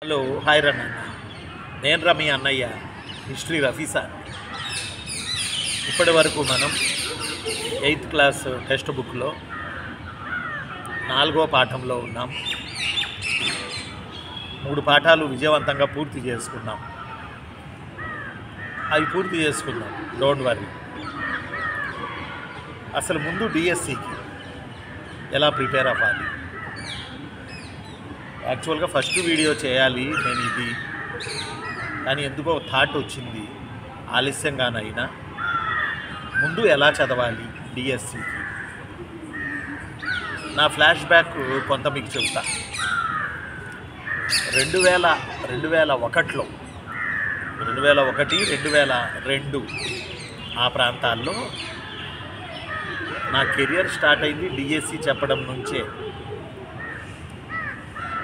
Hello hi రన్న. నేను రమి అన్నయ్య, history Rafi sir. ఇప్పటి వరకు మనం 8th క్లాస్ టెక్స్ట్ బుక్లో 4వ పాఠంలో ఉన్నాం. 3 పాఠాలు విజయవంతంగా పూర్తి చేసుకున్నాం. అవి పూర్తి చేసుకుందాం, డోంట్ వర్రీ. అసలు ముందు డిఎస్సికి ఎలా ప్రిపేర్ అవ్వాలి. యాక్చువల్గా ఫస్ట్ వీడియో చేయాలి నేను ఇది, కానీ ఎందుకో థాట్ వచ్చింది ఆలస్యంగానైనా ముందు ఎలా చదవాలి డిఎస్సికి. నా ఫ్లాష్ బ్యాక్ కొంత మీకు చెప్తా. 2001లో 2002 ఆ ప్రాంతాల్లో నా కెరియర్ స్టార్ట్ అయింది డిఎస్సి చెప్పడం నుంచే.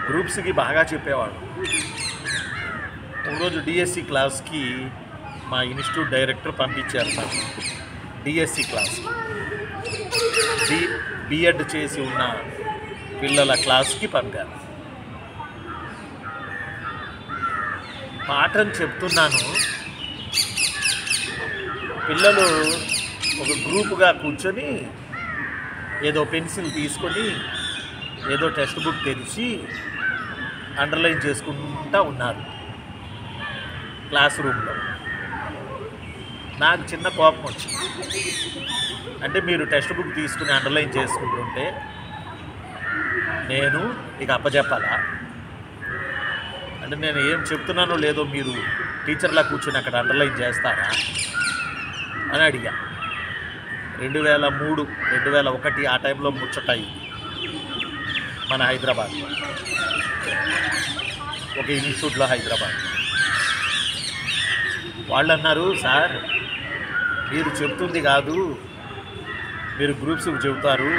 గ్రూప్స్కి బాగా చెప్పేవాడు. ఒకరోజు డిఎస్సి క్లాస్కి మా ఇన్స్టిట్యూట్ డైరెక్టర్ పంపించారు నాకు. డిఎస్సి క్లాస్కి బిఎడ్ చేసి ఉన్న పిల్లల క్లాస్కి పంపారు. పాఠం చెప్తున్నాను, పిల్లలు ఒక గ్రూపుగా కూర్చొని ఏదో పెన్సిల్ తీసుకొని ఏదో టెక్స్ట్ బుక్ తెరిచి అండర్లైన్ చేసుకుంటూ ఉన్నారు క్లాస్ రూమ్లో. నాకు చిన్న కోపం వచ్చింది. అంటే మీరు టెక్స్ట్ బుక్ తీసుకుని అండర్లైన్ చేసుకుంటుంటే నేను ఇక అప్పచెప్పాలా? అంటే నేను ఏం చెప్తున్నానో లేదో మీరు టీచర్లా కూర్చొని అక్కడ అండర్లైన్ చేస్తారా అని అడిగా. 2003, 2001 ఆ టైంలో ముచ్చట ఇది మన హైదరాబాద్లో, ఒక ఇన్స్టిట్యూట్లో హైదరాబాద్. వాళ్ళు అన్నారు, సార్ మీరు చెప్తుంది కాదు, మీరు గ్రూప్స్కి చెబుతారు,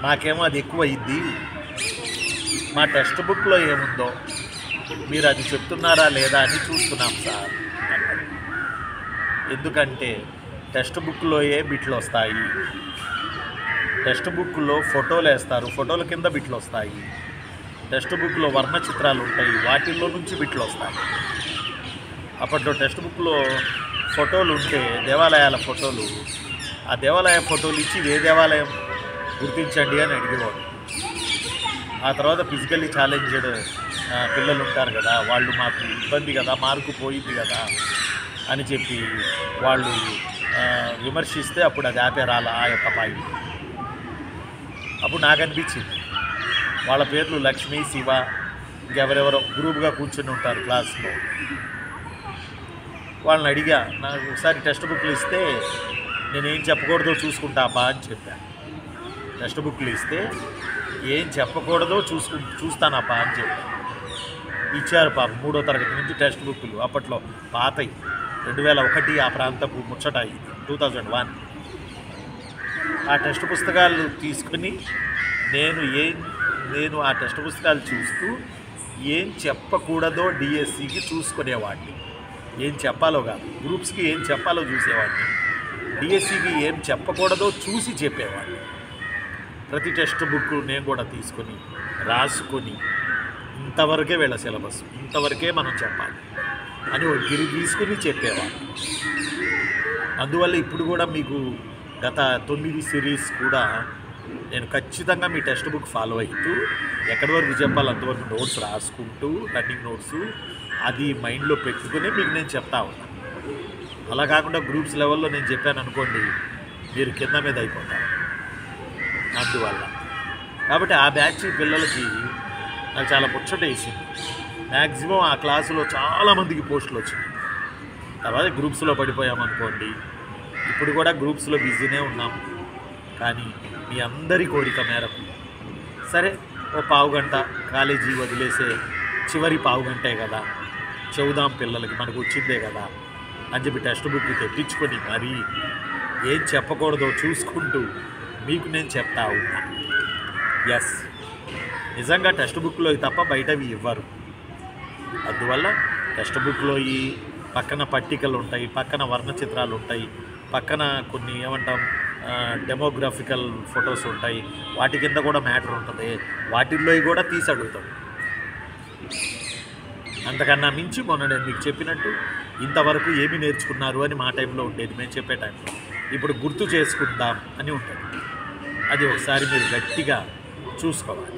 మాకేమో అది ఎక్కువ అయ్యిద్ది, మా టెక్స్ట్ బుక్లో ఏముందో మీరు అది చెప్తున్నారా లేదా అని చూస్తున్నాం సార్ అన్నారు. ఎందుకంటే టెక్స్ట్ బుక్లో ఏ బిట్లు వస్తాయి, టెక్స్ట్ బుక్లో ఫోటోలు వేస్తారు, ఫోటోల కింద బిట్లు వస్తాయి, టెక్స్ట్ బుక్లో వర్ణ చిత్రాలు ఉంటాయి, వాటిల్లో నుంచి బిట్లు వస్తాయి. అప్పట్లో టెక్స్ట్ బుక్లో ఫోటోలు ఉంటే దేవాలయాల ఫోటోలు, ఆ దేవాలయ ఫోటోలు ఇచ్చి ఏ దేవాలయం గుర్తించండి అని అడిగేవాడు. ఆ తర్వాత ఫిజికల్లీ ఛాలెంజ్డ్ పిల్లలు ఉంటారు కదా, వాళ్ళు మాకు ఇబ్బంది కదా, మార్కు పోయింది కదా అని చెప్పి వాళ్ళు విమర్శిస్తే అప్పుడు అది ఆపేరాల ఆ యొక్క పాయింట్. అప్పుడు నాకు అనిపించింది వాళ్ళ పేర్లు లక్ష్మి, శివ, ఇంకెవరెవరో గ్రూప్గా కూర్చొని ఉంటారు క్లాస్లో. వాళ్ళని అడిగా, నాకు ఒకసారి టెక్స్ట్ బుక్లు ఇస్తే నేనేం చెప్పకూడదో చూసుకుంటాపా అని చెప్పాను. టెక్స్ట్ బుక్లు ఇస్తే ఏం చెప్పకూడదో చూస్తానప్పా అని చెప్పాను. ఇచ్చారు పాప 3వ తరగతి నుంచి టెక్స్ట్ బుక్లు. అప్పట్లో పాతయి, 2001 ఆ ప్రాంతపు ముచ్చట, 2001. ఆ టెక్స్ట్ పుస్తకాలు తీసుకుని నేను ఆ టెక్స్ట్ పుస్తకాలు చూస్తూ ఏం చెప్పకూడదో డిఎస్సికి చూసుకునేవాడిని. ఏం చెప్పాలో కాదు, గ్రూప్స్కి ఏం చెప్పాలో చూసేవాడిని, డిఎస్సికి ఏం చెప్పకూడదో చూసి చెప్పేవాడిని. ప్రతి టెక్స్ట్ బుక్ నేను కూడా తీసుకొని రాసుకొని ఇంతవరకే వీళ్ళ సిలబస్, ఇంతవరకే మనం చెప్పాలి అని ఒక గిరి తీసుకుని చెప్పేవాడిని. అందువల్ల ఇప్పుడు కూడా మీకు గత 9 సిరీస్ కూడా నేను ఖచ్చితంగా మీ టెక్స్ట్ బుక్ ఫాలో అవుతూ ఎక్కడి వరకు చెప్పాలి అంతవరకు నోట్స్ రాసుకుంటూ, రన్నింగ్ నోట్స్ అది మైండ్లో పెట్టుకుని మీకు నేను చెప్తా ఉన్నా. అలా కాకుండా గ్రూప్స్ లెవెల్లో నేను చెప్పాను అనుకోండి, మీరు కింద మీద అయిపోతారు. అందువల్ల కాబట్టి ఆ బ్యాచ్ పిల్లలకి నాకు చాలా ముచ్చట వేసింది. మ్యాక్సిమం ఆ క్లాసులో చాలామందికి పోస్టులు వచ్చినాయి. తర్వాత గ్రూప్స్లో పడిపోయామనుకోండి. ఇప్పుడు కూడా గ్రూప్స్లో బిజీనే ఉన్నాం. కానీ మీ అందరి కోరిక మేరకు సరే ఓ పావుగంట కాలేజీ వదిలేసే చివరి పావుగంటే కదా, చెబుదాం పిల్లలకి, మనకు వచ్చిందే కదా అని చెప్పి టెక్స్ట్ బుక్ తెప్పించుకొని మరీ ఏం చెప్పకూడదో చూసుకుంటూ మీకు నేను చెప్తా ఉన్నా. ఎస్, నిజంగా టెక్స్ట్ బుక్లో తప్ప బయటవి ఇవ్వరు. అందువల్ల టెక్స్ట్ బుక్లో ఈ పక్కన పట్టికలు ఉంటాయి, పక్కన వర్ణ చిత్రాలు ఉంటాయి, పక్కన కొన్ని ఏమంటాం డెమోగ్రాఫికల్ ఫొటోస్ ఉంటాయి, వాటి కింద కూడా మ్యాటర్ ఉంటుంది, వాటిల్లో కూడా తీసి అడుగుతాం. అంతకన్నా మించి మొన్న నేను మీకు చెప్పినట్టు ఇంతవరకు ఏమి నేర్చుకున్నారు అని మా టైంలో ఉండేది, మేము చెప్పే టైంలో. ఇప్పుడు గుర్తు చేసుకుందాం అని ఉంటుంది. అది ఒకసారి మీరు గట్టిగా చూసుకోవాలి.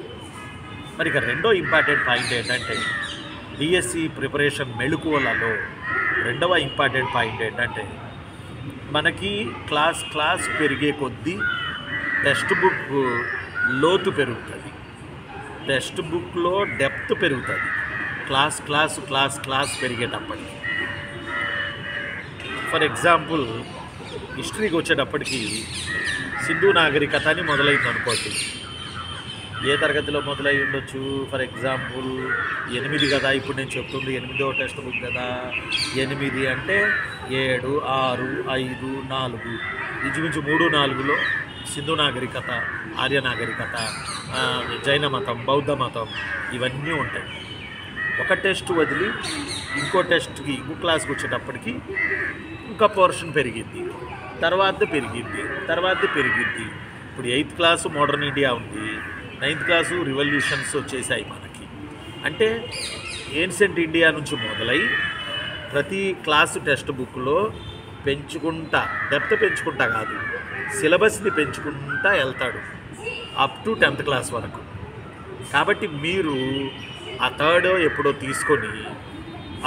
మరి ఇక రెండో ఇంపార్టెంట్ పాయింట్ ఏంటంటే, డిఎస్సి ప్రిపరేషన్ మెళుకువలలో రెండవ ఇంపార్టెంట్ పాయింట్ ఏంటంటే, మనకి క్లాస్ పెరిగే కొద్దీ టెక్స్ట్ బుక్ లోతు పెరుగుతుంది, టెక్స్ట్ బుక్లో డెప్త్ పెరుగుతుంది క్లాస్ పెరిగేటప్పటికి. ఫర్ ఎగ్జాంపుల్ హిస్టరీకి వచ్చేటప్పటికి సింధు నాగరికత అని మొదలైంది అనుకోండి. ఏ తరగతిలో మొదలై ఉండొచ్చు? ఫర్ ఎగ్జాంపుల్ 8 కదా ఇప్పుడు నేను చెప్తుంది, 8వ టెక్స్ట్ బుక్ కదా. 8 అంటే 7, 6, 5, 4 ఇంచుమించు 3, 4లో సింధు నాగరికత, ఆర్య నాగరికత, జైన మతం, బౌద్ధ మతం ఇవన్నీ ఉంటాయి. ఒక టెస్ట్ వదిలి ఇంకో టెస్ట్కి ఇంకో క్లాస్కి వచ్చేటప్పటికి ఇంకా పోర్షన్ పెరిగింది, తర్వాత పెరిగింది. ఇప్పుడు 8th క్లాసు మోడర్న్ ఇండియా ఉంది, 9th క్లాసు రివల్యూషన్స్ వచ్చేసాయి మనకి. అంటే ఏన్షియంట్ ఇండియా నుంచి మొదలై ప్రతి క్లాసు టెక్స్ట్ బుక్లో డెప్త్ పెంచుకుంటా కాదు, సిలబస్ని పెంచుకుంటా వెళ్తాడు అప్ టు 10th క్లాస్ వరకు. కాబట్టి మీరు ఆ థర్డ్ ఎప్పుడో తీసుకొని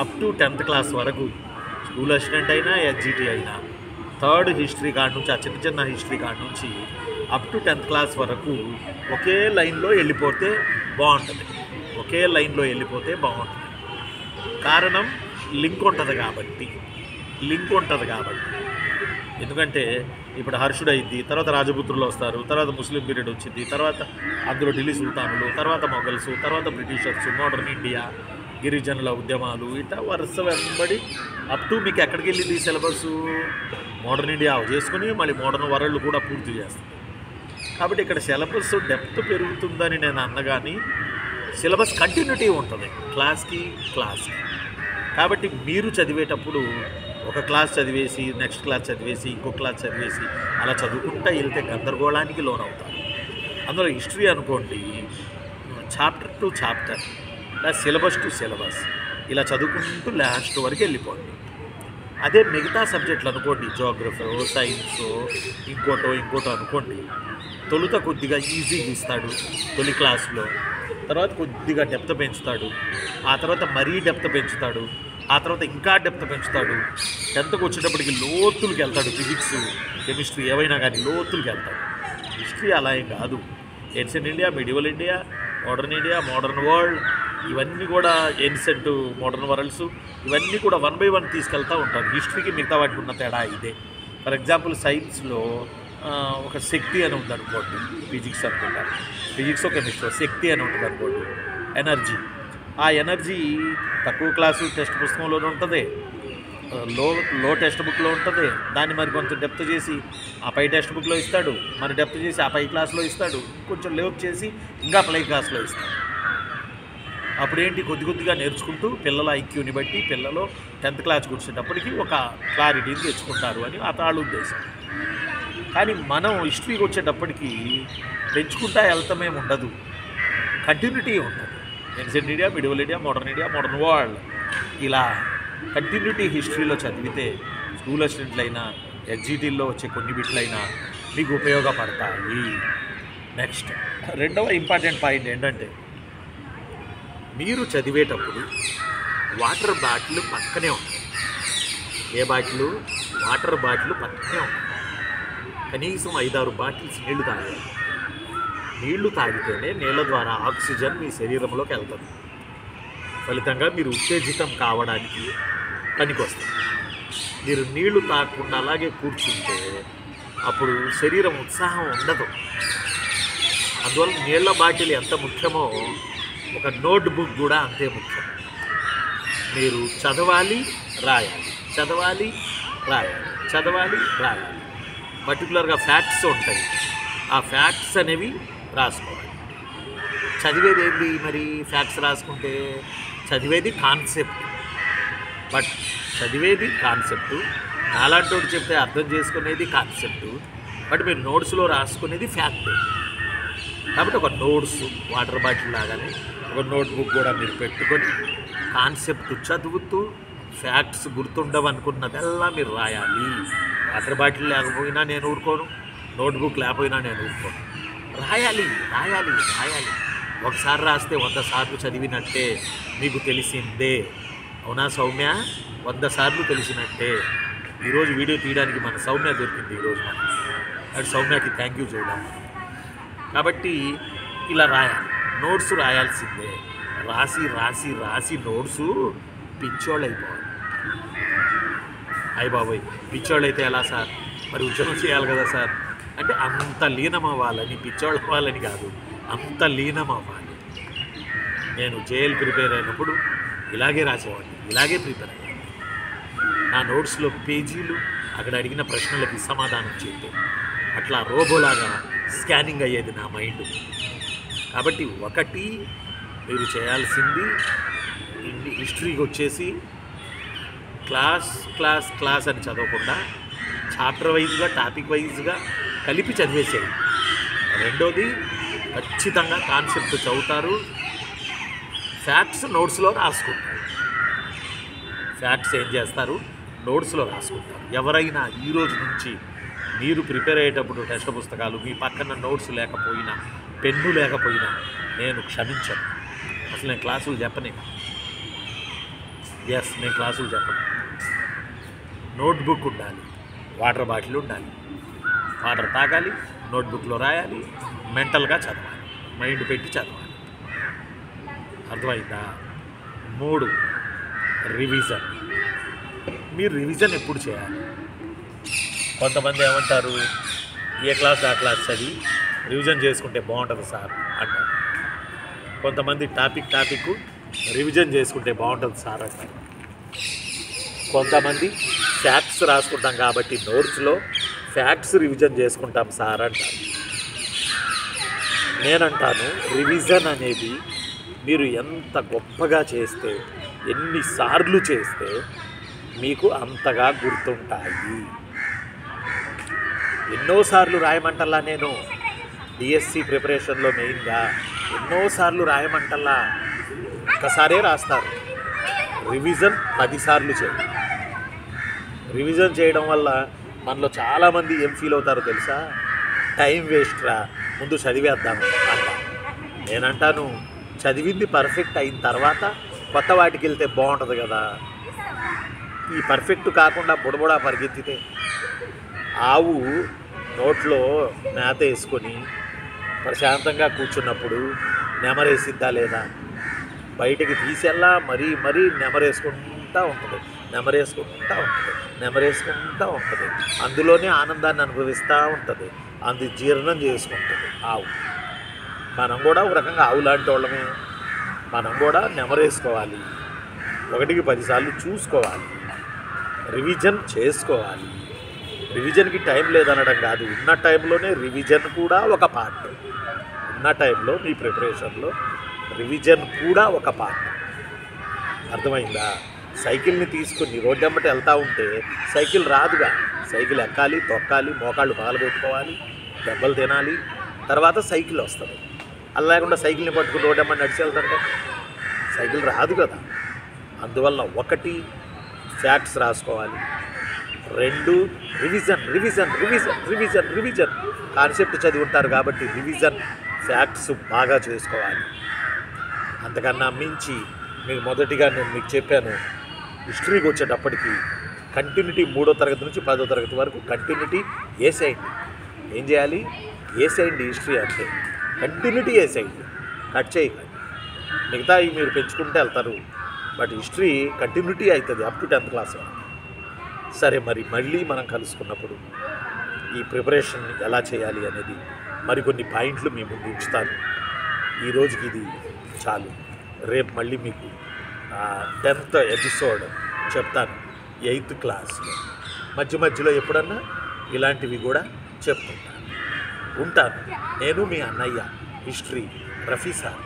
అప్ టు 10th క్లాస్ వరకు స్కూల్ అసిస్టెంట్ అయినా ఎస్జిటి అయినా థర్డ్ హిస్టరీ కార్డ్ నుంచి, ఆ చిన్న హిస్టరీ కార్డ్ నుంచి అప్ టు 10th క్లాస్ వరకు ఒకే లైన్లో వెళ్ళిపోతే బాగుంటుంది. కారణం లింక్ ఉంటుంది కాబట్టి. ఎందుకంటే ఇప్పుడు హర్షుడు అయింది, తర్వాత రాజపుత్రులు వస్తారు, తర్వాత ముస్లిం పీరియడ్ వచ్చింది, తర్వాత అందులో ఢిల్లీ సుల్తానులు, తర్వాత మొఘల్స్, తర్వాత బ్రిటిషర్స్, మోడర్న్ ఇండియా, గిరిజనుల ఉద్యమాలు, ఇట్లా వరుస వెంబడి అప్ టు మీకు ఎక్కడికి వెళ్ళింది సిలబస్ మోడర్న్ ఇండియా చేసుకుని మళ్ళీ మోడర్న్ వరల్డ్ కూడా పూర్తి చేస్తుంది. కాబట్టి ఇక్కడ సిలబస్ డెప్త్ పెరుగుతుందని నేను అన్నగాని సిలబస్ కంటిన్యూటీ ఉంటుంది క్లాస్కి. కాబట్టి మీరు చదివేటప్పుడు ఒక క్లాస్ చదివేసి నెక్స్ట్ క్లాస్ చదివేసి ఇంకో క్లాస్ చదివేసి అలా చదువుకుంటూ వెళ్తే గందరగోళానికి లోనవుతారు. అందులో హిస్టరీ అనుకోండి, chapter to chapter, syllabus to syllabus ఇలా చదువుకుంటూ లాస్ట్ వరకు వెళ్ళిపోండి. అదే మిగతా సబ్జెక్టులు అనుకోండి, జోగ్రఫీ, సైన్స్, ఇంకోటో అనుకోండి, తొలుత కొద్దిగా ఈజీగా ఇస్తాడు తొలి క్లాస్లో, తర్వాత కొద్దిగా డెప్త్ పెంచుతాడు, ఆ తర్వాత మరీ డెప్త్ పెంచుతాడు, ఆ తర్వాత ఇంకా డెప్త్ పెంచుతాడు. 10th వచ్చేటప్పటికి లోతులకు వెళ్తాడు, ఫిజిక్స్, కెమిస్ట్రీ ఏవైనా కానీ లోతులకు వెళ్తాడు. హిస్టరీ అలా ఏం కాదు. Ancient India, medieval India, modern India, modern world ఇవన్నీ కూడా ఏన్షియంట్ మోడర్న్ వరల్డ్స్ ఇవన్నీ కూడా 1 by 1 తీసుకెళ్తూ ఉంటారు. హిస్టరీకి మిగతా వాటికి ఉన్న తేడా ఇదే. ఫర్ ఎగ్జాంపుల్ సైన్స్లో ఒక శక్తి అని ఉంది అనుకోండి, ఫిజిక్స్ కెమిస్ట్రీ శక్తి అని ఉంటుంది అనుకోండి, ఎనర్జీ. ఆ ఎనర్జీ తక్కువ క్లాసు టెక్స్ట్ పుస్తకంలోనే ఉంటుంది, లో టెక్స్ట్ బుక్లో ఉంటుంది. దాన్ని మరి కొంచెం డెప్త్ చేసి ఆ పై టెక్స్ట్ బుక్లో ఇస్తాడు, మరి డెప్త్ చేసి ఆ పై క్లాస్లో ఇస్తాడు, కొంచెం లేఅవుట్ చేసి ఇంకా పై క్లాస్లో ఇస్తాడు. అప్పుడేంటి కొద్దిగా నేర్చుకుంటూ పిల్లల ఐక్యూని బట్టి పిల్లలు 10th క్లాస్కి వచ్చేటప్పటికి ఒక క్లారిటీని తెచ్చుకుంటారు అని అతని ఉద్దేశం. కానీ మనం హిస్టరీకి వచ్చేటప్పటికి పెంచుకుంటా వెళ్తామేమి ఉండదు, కంటిన్యూటీ ఉంటుంది. Ancient India, medieval India, modern India, modern world ఇలా కంటిన్యూటీ హిస్టరీలో చదివితే స్కూల్ అసిస్టెంట్లైనా ఎస్జిటీల్లో వచ్చే కొన్ని బిట్లైనా మీకు ఉపయోగపడతాయి. నెక్స్ట్ రెండవ ఇంపార్టెంట్ పాయింట్ ఏంటంటే, మీరు చదివేటప్పుడు వాటర్ బాటిల్ పక్కనే ఉంటుంది. ఏ బాటిల్? వాటర్ బాటిల్ పక్కనే ఉంటుంది. కనీసం 5-6 బాటిల్స్ నీళ్లు తాగాలి. నీళ్లు తాగితేనే నీళ్ళ ద్వారా ఆక్సిజన్ మీ శరీరంలోకి వెళ్తుంది. ఫలితంగా మీరు ఉత్తేజితం కావడానికి పనికొస్తుంది. మీరు నీళ్లు తాగకుండా అలాగే కూర్చుంటే అప్పుడు శరీరం ఉత్సాహం ఉండదు. అందువల్ల నీళ్ల బాటిల్ ఎంత ముఖ్యమో ఒక నోట్ బుక్ కూడా అంతే ముఖ్యం. మీరు చదవాలి, రాయాలి. పర్టికులర్గా ఫ్యాక్ట్స్ ఉంటాయి, ఆ ఫ్యాక్ట్స్ అనేవి రాసుకోవాలి. చదివేది ఏంటి మరి? ఫ్యాక్ట్స్ రాసుకుంటే చదివేది కాన్సెప్ట్. నాలాంటి చెప్తే అర్థం చేసుకునేది కాన్సెప్ట్. బట్ మీరు నోట్స్లో రాసుకునేది ఫ్యాక్ట్. కాబట్టి ఒక నోట్స్ వాటర్ బాటిల్ లాగానే ఒక నోట్బుక్ కూడా మీరు పెట్టుకొని కాన్సెప్ట్ చదువుతూ ఫ్యాక్ట్స్ గుర్తుండవనుకున్నదల్లా మీరు రాయాలి. వాటర్ బాటిల్ లేకపోయినా నేను ఊరుకోను, నోట్బుక్ లేకపోయినా నేను ఊరుకోను. రాయాలి రాయాలి రాయాలి. ఒకసారి రాస్తే 100 సార్లు చదివినట్టే మీకు తెలిసిందే. అవునా సౌమ్య? 100 సార్లు తెలిసినట్టే. ఈరోజు వీడియో తీయడానికి మన సౌమ్య దొరికింది ఈరోజు మనకి. అది సౌమ్యకి థ్యాంక్ యూ చూద్దాం. కాబట్టి ఇలా రాయాలి, నోట్స్ రాయాల్సిందే. రాసి రాసి రాసి నోట్సు పిచ్చోళ్ళు అయిపోవాలి. అయ్య బాబోయ్, పిచ్చోళ్ళు అయితే ఎలా సార్? మరి ఉద్యోగం చేయాలి కదా సార్ అంటే అంత లీనం అవ్వాలని, పిచ్చోళ్ళు అవ్వాలని కాదు, అంత లీనం అవ్వాలి. నేను జేఎల్ ప్రిపేర్ అయినప్పుడు ఇలాగే రాసేవాడిని, ఇలాగే ప్రిపేర్ అయ్యాను. నా నోట్స్లో పేజీలు, అక్కడ అడిగిన ప్రశ్నలకి సమాధానం చేయటం, అట్లా రోబోలాగా స్కానింగ్ అయ్యేది నా మైండ్. కాబట్టి ఒకటి మీరు చేయాల్సింది, హిస్టరీకి వచ్చేసి క్లాస్ క్లాస్ క్లాస్ అని చదవకుండా చాప్టర్ వైజ్గా, టాపిక్ వైజ్గా కలిపి చదివేసేది. రెండోది, ఖచ్చితంగా కాన్సెప్ట్ చదువుతారు, ఫ్యాక్ట్స్ నోట్స్లో రాసుకుంటారు. ఫ్యాక్ట్స్ ఏం చేస్తారు? నోట్స్లో రాసుకుంటారు. ఎవరైనా ఈరోజు నుంచి మీరు ప్రిపేర్ అయ్యేటప్పుడు టెక్స్ట్ పుస్తకాలు మీ పక్కన నోట్స్ లేకపోయినా, పెన్ను లేకపోయినా నేను క్షమించను. అసలు నేను క్లాసులు చెప్పనే. నేను క్లాసులు చెప్పను. నోట్బుక్ ఉండాలి, వాటర్ బాటిల్ ఉండాలి, వాటర్ తాగాలి, నోట్బుక్లో రాయాలి, మెంటల్గా చదవాలి, మైండ్ పెట్టి చదవాలి. అర్థమైందా? 3, రివిజన్. మీరు రివిజన్ ఎప్పుడు చేయాలి? కొంతమంది ఏమంటారు, ఏ క్లాస్ ఆ క్లాస్ చదివి రివిజన్ చేసుకుంటే బాగుంటుంది సార్ అంటారు. కొంతమంది టాపిక్ రివిజన్ చేసుకుంటే బాగుంటుంది సార్ అంటారు. కొంతమంది ఫ్యాక్ట్స్ రాసుకుంటాం కాబట్టి నోట్స్లో ఫ్యాక్ట్స్ రివిజన్ చేసుకుంటాం సార్ అంటారు. నేనంటాను, రివిజన్ అనేది మీరు ఎంత గొప్పగా చేస్తే, ఎన్నిసార్లు చేస్తే మీకు అంతగా గుర్తుంటాయి. ఎన్నోసార్లు రాయమంటల్లా నేను డిఎస్సి ప్రిపరేషన్లో మెయిన్గా ఎన్నోసార్లు రాయమంటల్లా, ఒక్కసారే రాస్తారు. రివిజన్ 10 సార్లు చేయండి. రివిజన్ చేయడం వల్ల మనలో చాలామంది ఏం ఫీల్ అవుతారో తెలుసా? టైం వేస్ట్ రా, ముందు చదివేద్దాము అంట. నేనంటాను, చదివింది పర్ఫెక్ట్ అయిన తర్వాత కొత్త వాటికి వెళ్తే బాగుంటుంది కదా. ఈ పర్ఫెక్ట్ కాకుండా బుడబుడా పరిగెత్తితే, ఆవు నోట్లో మేత వేసుకొని ప్రశాంతంగా కూర్చున్నప్పుడు నెమరేసిద్దా లేదా? బయటికి తీసేలా మరీ నెమరేసుకుంటూ ఉంటుంది. అందులోనే ఆనందాన్ని అనుభవిస్తూ ఉంటుంది, అందు జీర్ణం చేసుకుంటుంది ఆవు. మనం కూడా ఒక రకంగా ఆవు లాంటి వాళ్ళమే. మనం కూడా నెమరేసుకోవాలి, 1కి 10 సార్లు చూసుకోవాలి, రివిజన్ చేసుకోవాలి. రివిజన్కి టైం లేదనడం కాదు, ఉన్న టైంలోనే రివిజన్ కూడా ఒక పార్ట్. ఉన్న టైంలో మీ ప్రిపరేషన్లో రివిజన్ కూడా ఒక పార్ట్. అర్థమైందా? సైకిల్ని తీసుకుని రోడ్డెమ్మట వెళ్తూ ఉంటే సైకిల్ రాదుగా. సైకిల్ ఎక్కాలి, తొక్కాలి, మోకాళ్ళు పగలగొట్టుకోవాలి, దెబ్బలు తినాలి, తర్వాత సైకిల్ వస్తుంది. అలా లేకుండా సైకిల్ని పట్టుకుని రోడ్డెమ్మట నడిచి వెళ్తుంటే సైకిల్ రాదు కదా. అందువల్ల 1 ఫ్యాక్ట్స్ రాసుకోవాలి, 2 రివిజన్. కాన్సెప్ట్ చదివి ఉంటారు కాబట్టి రివిజన్, ఫ్యాక్ట్స్ బాగా చేసుకోవాలి. అంతకన్నా మించి మీకు మొదటిగా నేను మీకు చెప్పాను, హిస్టరీకి వచ్చేటప్పటికి కంటిన్యూటీ 3వ తరగతి నుంచి 10వ తరగతి వరకు కంటిన్యూటీ వేసేయండి. ఏం చేయాలి? వేసేయండి. హిస్టరీ అంటే కంటిన్యూటీ వేసేయండి, కట్ చేయకండి. మిగతా మీరు పెంచుకుంటే వెళ్తారు, బట్ హిస్టరీ కంటిన్యూటీ అవుతుంది అప్ టు 10th క్లాస్ వరకు. సరే, మళ్ళీ మనం కలుసుకున్నప్పుడు ఈ ప్రిపరేషన్ ఎలా చేయాలి అనేది మరికొన్ని పాయింట్లు మీ ముందు ఉంచుతాను. ఈరోజుకి ఇది చాలు. రేపు మళ్ళీ మీకు 10th ఎపిసోడ్ చెప్తాను 8th క్లాస్లో. మధ్యలో ఎప్పుడన్నా ఇలాంటివి కూడా చెప్తుంటాను. ఉంటాను. నేను మీ అన్నయ్య హిస్టరీ రఫీ సార్.